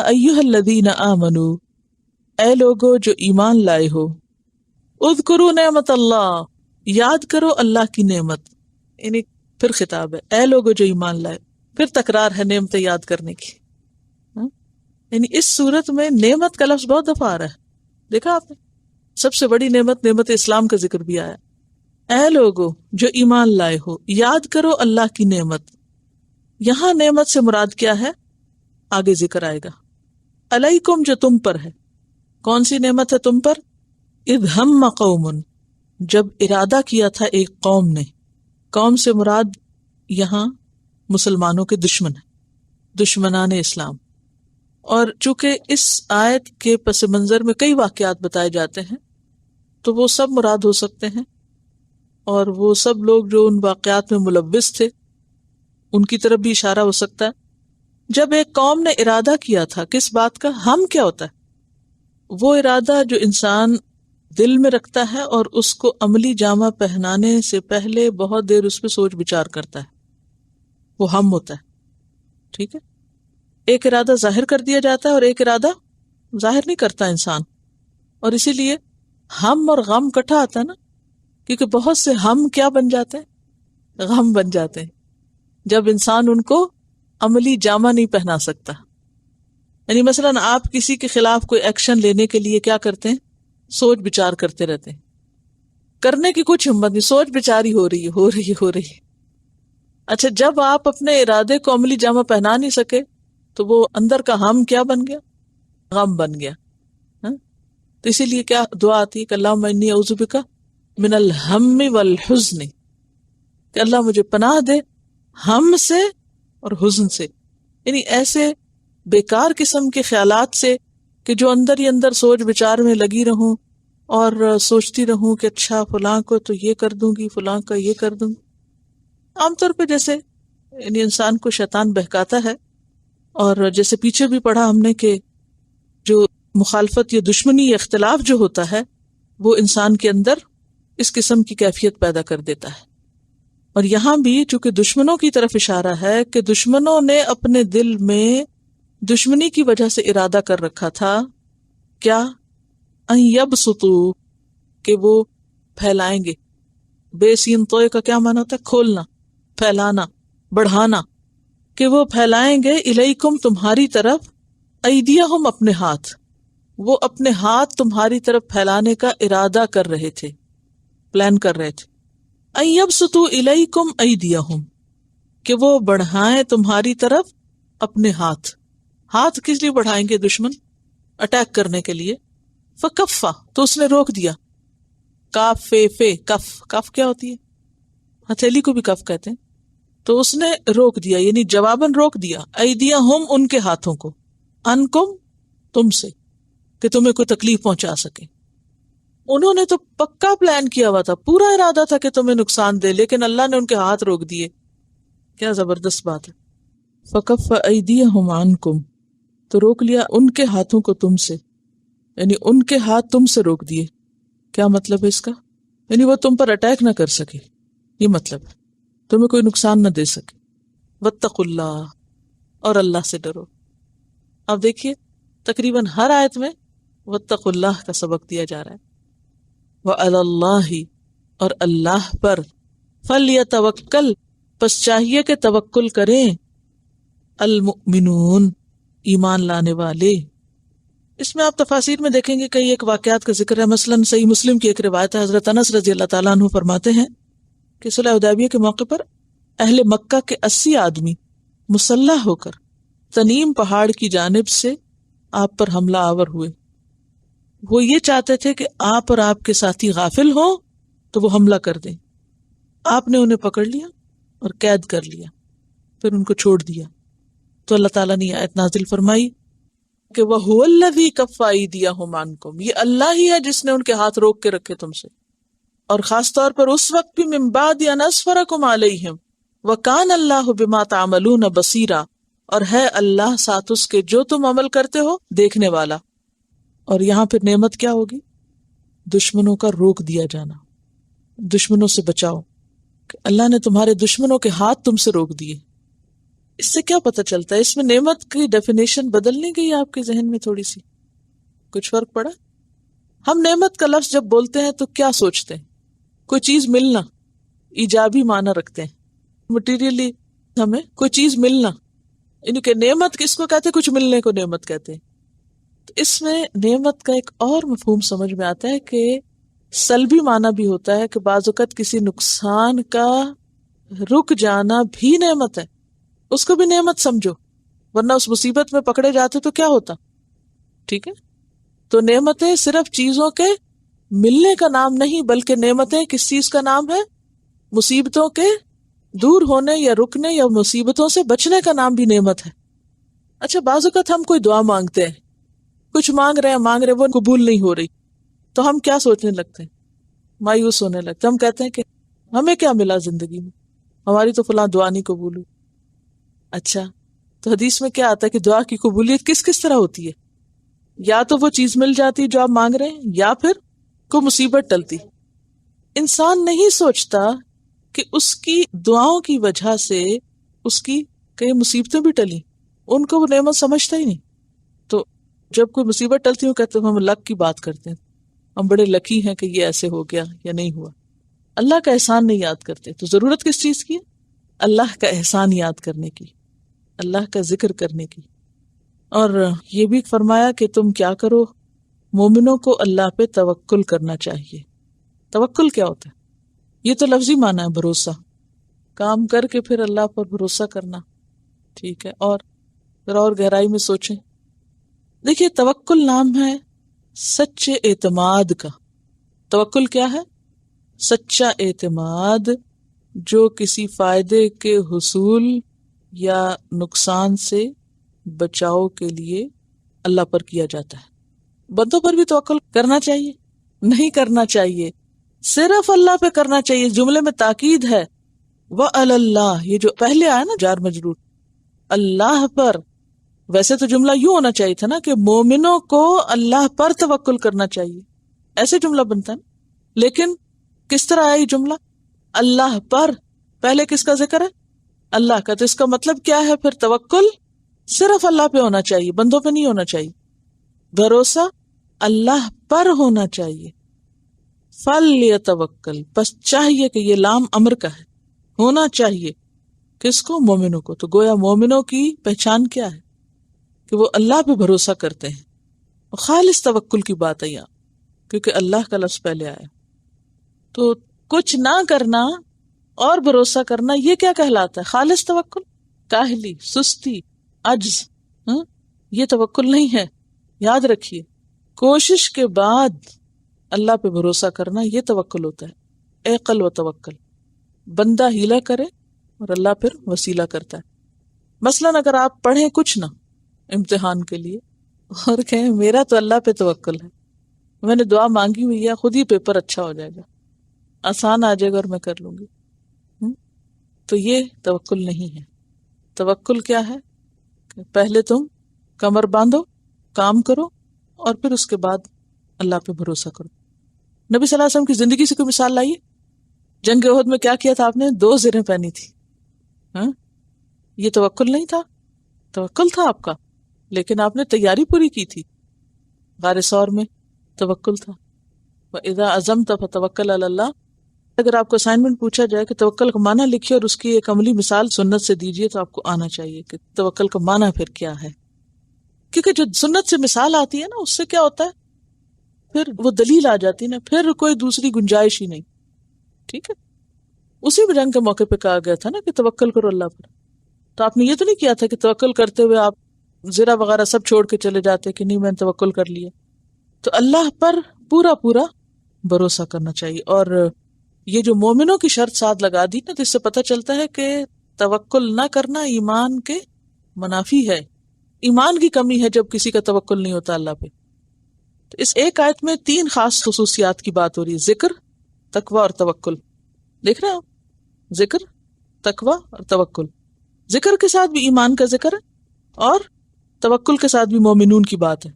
ایھا الذین آمنوا، اے لوگو جو ایمان لائے ہو، اذکروا نعمت اللہ، یاد کرو اللہ کی نعمت، یعنی پھر خطاب ہے اے لوگو جو ایمان لائے، پھر تکرار ہے نعمتیں یاد کرنے کی. یعنی اس صورت میں نعمت کا لفظ بہت دفعہ آ رہا ہے، دیکھا آپ نے. سب سے بڑی نعمت اسلام کا ذکر بھی آیا. اے لوگو جو ایمان لائے ہو، یاد کرو اللہ کی نعمت. یہاں نعمت سے مراد کیا ہے آگے ذکر آئے گا. علیکم جو تم پر ہے، کون سی نعمت ہے تم پر؟ اذ ہم قوم، جب ارادہ کیا تھا ایک قوم نے. قوم سے مراد یہاں مسلمانوں کے دشمن ہیں، دشمنان اسلام. اور چونکہ اس آیت کے پس منظر میں کئی واقعات بتائے جاتے ہیں تو وہ سب مراد ہو سکتے ہیں، اور وہ سب لوگ جو ان واقعات میں ملوث تھے ان کی طرف بھی اشارہ ہو سکتا ہے. جب ایک قوم نے ارادہ کیا تھا کس بات کا؟ ہم کیا ہوتا ہے؟ وہ ارادہ جو انسان دل میں رکھتا ہے اور اس کو عملی جامہ پہنانے سے پہلے بہت دیر اس پہ سوچ بچار کرتا ہے، وہ ہم ہوتا ہے. ٹھیک ہے، ایک ارادہ ظاہر کر دیا جاتا ہے اور ایک ارادہ ظاہر نہیں کرتا انسان. اور اسی لیے ہم اور غم اکٹھا آتا ہے نا، کیونکہ بہت سے ہم کیا بن جاتے ہیں؟ غم بن جاتے ہیں، جب انسان ان کو عملی جامہ نہیں پہنا سکتا. یعنی مثلاً آپ کسی کے خلاف کوئی ایکشن لینے کے لیے کیا کرتے ہیں؟ سوچ بچار کرتے رہتے ہیں، کرنے کی کچھ ہمت نہیں، سوچ بچاری ہو رہی ہے. اچھا، جب آپ اپنے ارادے کو عملی جامہ پہنا نہیں سکے تو وہ اندر کا ہم کیا بن گیا؟ غم بن گیا. تو اسی لیے کیا دعا آتی ہے کہ اللہم انی اعوذ بک من الہم والحزن، کہ اللہ مجھے پناہ دے ہم سے اور حزن سے، یعنی ایسے بیکار قسم کے خیالات سے کہ جو اندر ہی اندر سوچ بچار میں لگی رہوں اور سوچتی رہوں کہ اچھا فلاں کو تو یہ کر دوں گی، فلاں کا یہ کر دوں گی. عام طور پہ جیسے یعنی انسان کو شیطان بہکاتا ہے، اور جیسے پیچھے بھی پڑھا ہم نے کہ جو مخالفت یا دشمنی یا اختلاف جو ہوتا ہے وہ انسان کے اندر اس قسم کی کیفیت پیدا کر دیتا ہے. اور یہاں بھی چونکہ دشمنوں کی طرف اشارہ ہے کہ دشمنوں نے اپنے دل میں دشمنی کی وجہ سے ارادہ کر رکھا تھا کیا؟ ان یبسطوا، کہ وہ پھیلائیں گے. بے سین توئے کا کیا معنی ہوتا ہے؟ کھولنا، پھیلانا، بڑھانا، کہ وہ پھیلائیں گے الیکم تمہاری طرف، ایدیہم اپنے ہاتھ، وہ اپنے ہاتھ تمہاری طرف پھیلانے کا ارادہ کر رہے تھے، پلان کر رہے تھے. ان یبسطوا الیکم ایدیہم، کہ وہ بڑھائیں تمہاری طرف اپنے ہاتھ. ہاتھ کس لیے بڑھائیں گے دشمن؟ اٹیک کرنے کے لیے. فکفا، تو اس نے روک دیا. کاف فے فے کف، کف کیا ہوتی ہے؟ ہتھیلی کو بھی کف کہتے ہیں. تو اس نے روک دیا، یعنی جواباً روک دیا، ایدیہم ان کے ہاتھوں کو، انکم تم سے، کہ تمہیں کوئی تکلیف پہنچا سکے. انہوں نے تو پکا پلان کیا ہوا تھا، پورا ارادہ تھا کہ تمہیں نقصان دے، لیکن اللہ نے ان کے ہاتھ روک دیے. کیا زبردست بات ہے. فکف ایدیہم عنکم، تو روک لیا ان کے ہاتھوں کو تم سے، یعنی ان کے ہاتھ تم سے روک دیے. کیا مطلب ہے اس کا؟ یعنی وہ تم پر اٹیک نہ کر سکے، یہ مطلب ہے، تمہیں کوئی نقصان نہ دے سکے. واتقوا اللہ، اور اللہ سے ڈرو. اب دیکھیے تقریباً ہر آیت میں واتقوا اللہ کا سبق دیا جا رہا ہے. وعلی اللہ، اور اللہ پر، فلیتوکل، پس چاہیے کہ توکل کریں، المؤمنون، ایمان لانے والے. اس میں آپ تفاسیر میں دیکھیں گے کئی ایک واقعات کا ذکر ہے. مثلاً صحیح مسلم کی ایک روایت ہے، حضرت انس رضی اللہ تعالیٰ عنہ فرماتے ہیں کہ صلح حدیبیہ کے موقع پر اہل مکہ کے 80 آدمی مسلح ہو کر تنیم پہاڑ کی جانب سے آپ پر حملہ آور ہوئے. وہ یہ چاہتے تھے کہ آپ اور آپ کے ساتھی غافل ہوں تو وہ حملہ کر دیں. آپ نے انہیں پکڑ لیا اور قید کر لیا، پھر ان کو چھوڑ دیا. تو اللہ تعالیٰ نے یہ آیت نازل فرمائی کہ وَهُوَ الَّذِي كَفَّ أَيْدِيَهُمْ عَنكُمْ، یہ اللہ ہی ہے جس نے ان کے ہاتھ روک کے رکھے تم سے. اور خاص طور پر اس وقت بھی من بعد ان اظفرکم علیہم وکان اللہ بما تعملون بصیرا، اور ہے اللہ ساتھ اس کے جو تم عمل کرتے ہو دیکھنے والا. اور یہاں پھر نعمت کیا ہوگی؟ دشمنوں کا روک دیا جانا، دشمنوں سے بچاؤ، کہ اللہ نے تمہارے دشمنوں کے ہاتھ تم سے روک دیے. اس سے کیا پتہ چلتا ہے؟ اس میں نعمت کی ڈیفینیشن بدل نہیں گئی آپ کے ذہن میں تھوڑی سی؟ کچھ فرق پڑا؟ ہم نعمت کا لفظ جب بولتے ہیں تو کیا سوچتے ہیں؟ کوئی چیز ملنا، ایجابی معنی رکھتے ہیں، مٹیریلی ہمیں کوئی چیز ملنا، یعنی کہ نعمت کس کو کہتے ہیں؟ کچھ ملنے کو نعمت کہتے ہیں۔ تو اس میں نعمت کا ایک اور مفہوم سمجھ میں آتا ہے کہ سلبی معنی بھی ہوتا ہے، کہ بعض اوقات کسی نقصان کا رک جانا بھی نعمت ہے، اس کو بھی نعمت سمجھو، ورنہ اس مصیبت میں پکڑے جاتے تو کیا ہوتا؟ ٹھیک ہے، تو نعمتیں صرف چیزوں کے ملنے کا نام نہیں، بلکہ نعمتیں کس چیز کا نام ہے؟ مصیبتوں کے دور ہونے یا رکنے یا مصیبتوں سے بچنے کا نام بھی نعمت ہے۔ اچھا، بعض اوقات ہم کوئی دعا مانگتے ہیں، کچھ مانگ رہے ہیں وہ قبول نہیں ہو رہی، تو ہم کیا سوچنے لگتے ہیں؟ مایوس ہونے لگتے ہیں۔ ہم کہتے ہیں کہ ہمیں کیا ملا زندگی میں، ہماری تو فلاں دعا نہیں قبول ہوئی۔ اچھا، تو حدیث میں کیا آتا ہے کہ دعا کی قبولیت کس کس طرح ہوتی ہے؟ یا تو وہ چیز مل جاتی جو آپ مانگ رہے ہیں، یا پھر کوئی مصیبت ٹلتی۔ انسان نہیں سوچتا کہ اس کی دعاؤں کی وجہ سے اس کی کئی مصیبتیں بھی ٹلی، ان کو وہ نعمت سمجھتا ہی نہیں۔ تو جب کوئی مصیبت ٹلتی ہوں کہتے ہیں ہم لک کی بات کرتے ہیں، ہم بڑے لکی ہیں کہ یہ ایسے ہو گیا یا نہیں ہوا۔ اللہ کا احسان نہیں یاد کرتے، تو ضرورت کس چیز کی ہے؟ اللہ کا احسان یاد کرنے کی، اللہ کا ذکر کرنے کی۔ اور یہ بھی فرمایا کہ تم کیا کرو، مومنوں کو اللہ پہ توکل کرنا چاہیے۔ توکل کیا ہوتا ہے؟ یہ تو لفظی معنی ہے بھروسہ، کام کر کے پھر اللہ پر بھروسہ کرنا، ٹھیک ہے۔ اور ذرا اور گہرائی میں سوچیں، دیکھیے توکل نام ہے سچے اعتماد کا۔ توکل کیا ہے؟ سچا اعتماد جو کسی فائدے کے حصول یا نقصان سے بچاؤ کے لیے اللہ پر کیا جاتا ہے۔ بندوں پر بھی توکل کرنا چاہیے؟ نہیں کرنا چاہیے، صرف اللہ پہ کرنا چاہیے۔ جملے میں تاکید ہے، وَعَلَى اللَّهِ، یہ جو پہلے آیا نا جار مجرور، اللہ پر۔ ویسے تو جملہ یوں ہونا چاہیے تھا نا کہ مومنوں کو اللہ پر توکل کرنا چاہیے، ایسے جملہ بنتا ہے نا، لیکن کس طرح آیا یہ جملہ؟ اللہ پر، پہلے کس کا ذکر ہے؟ اللہ کا۔ تو اس کا مطلب کیا ہے پھر؟ توکل صرف اللہ پہ ہونا چاہیے، بندوں پہ نہیں ہونا چاہیے، بھروسہ اللہ پر ہونا چاہیے۔ فَلْيَتَوَكَّلْ، بس چاہیے کہ یہ لام امر کا ہے، ہونا چاہیے کس کو؟ مومنوں کو۔ تو گویا مومنوں کی پہچان کیا ہے؟ کہ وہ اللہ پہ بھروسہ کرتے ہیں۔ خالص توکل کی بات ہے یہاں، کیونکہ اللہ کا لفظ پہلے آیا۔ تو کچھ نہ کرنا اور بھروسہ کرنا، یہ کیا کہلاتا ہے؟ خالص توکل؟ کاہلی، سستی، عجز، یہ توکل نہیں ہے۔ یاد رکھیے، کوشش کے بعد اللہ پہ بھروسہ کرنا یہ توکل ہوتا ہے۔ اعقل و توکل، بندہ ہیلا کرے اور اللہ پھر وسیلہ کرتا ہے۔ مثلاً اگر آپ پڑھیں کچھ نہ امتحان کے لیے اور کہیں میرا تو اللہ پہ توکل ہے، میں نے دعا مانگی ہوئی ہے، خود ہی پیپر اچھا ہو جائے گا، آسان آ جائے گا اور میں کر لوں گی، تو یہ توکل نہیں ہے۔ توکل کیا ہے؟ کہ پہلے تم کمر باندھو، کام کرو، اور پھر اس کے بعد اللہ پہ بھروسہ کرو۔ نبی صلی اللہ علیہ وسلم کی زندگی سے کوئی مثال لائیے۔ جنگ احد میں کیا کیا تھا آپ نے؟ 2 زرہیں پہنی تھی۔ یہ توکل نہیں تھا؟ توکل تھا آپ کا، لیکن آپ نے تیاری پوری کی تھی۔ غار ثور میں توکل تھا۔ وَإِذَا عَزَمْتَ فَتَوَكَّلْ عَلَى اللَّهِ۔ اگر آپ کو اسائنمنٹ پوچھا جائے کہ توکل کا معنی لکھیے اور اس کی ایک عملی مثال سنت سے دیجیے، تو آپ کو آنا چاہیے کہ توکل کا معنی پھر کیا ہے، کیونکہ جو سنت سے مثال آتی ہے نا، اس سے کیا ہوتا ہے؟ پھر وہ دلیل آ جاتی ہے نا، پھر کوئی دوسری گنجائش ہی نہیں، ٹھیک ہے۔ اسی میں جنگ کے موقع پہ کہا گیا تھا نا کہ توکل کرو اللہ پر، تو آپ نے یہ تو نہیں کیا تھا کہ توکل کرتے ہوئے آپ زرہ وغیرہ سب چھوڑ کے چلے جاتے کہ نہیں میں نے توکل کر لیا۔ تو اللہ پر پورا پورا بھروسہ کرنا چاہیے۔ اور یہ جو مومنوں کی شرط ساتھ لگا دی نا، تو اس سے پتہ چلتا ہے کہ توکل نہ کرنا ایمان کے منافی ہے۔ ایمان کی کمی ہے جب کسی کا توکل نہیں ہوتا اللہ پہ۔ تو اس ایک آیت میں 3 خاص خصوصیات کی بات ہو رہی ہے، ذکر، تقوی اور توکل۔ دیکھ رہے ہیں، ذکر، تقوی اور توکل۔ ذکر کے ساتھ بھی ایمان کا ذکر ہے اور توکل کے ساتھ بھی مومنون کی بات ہے۔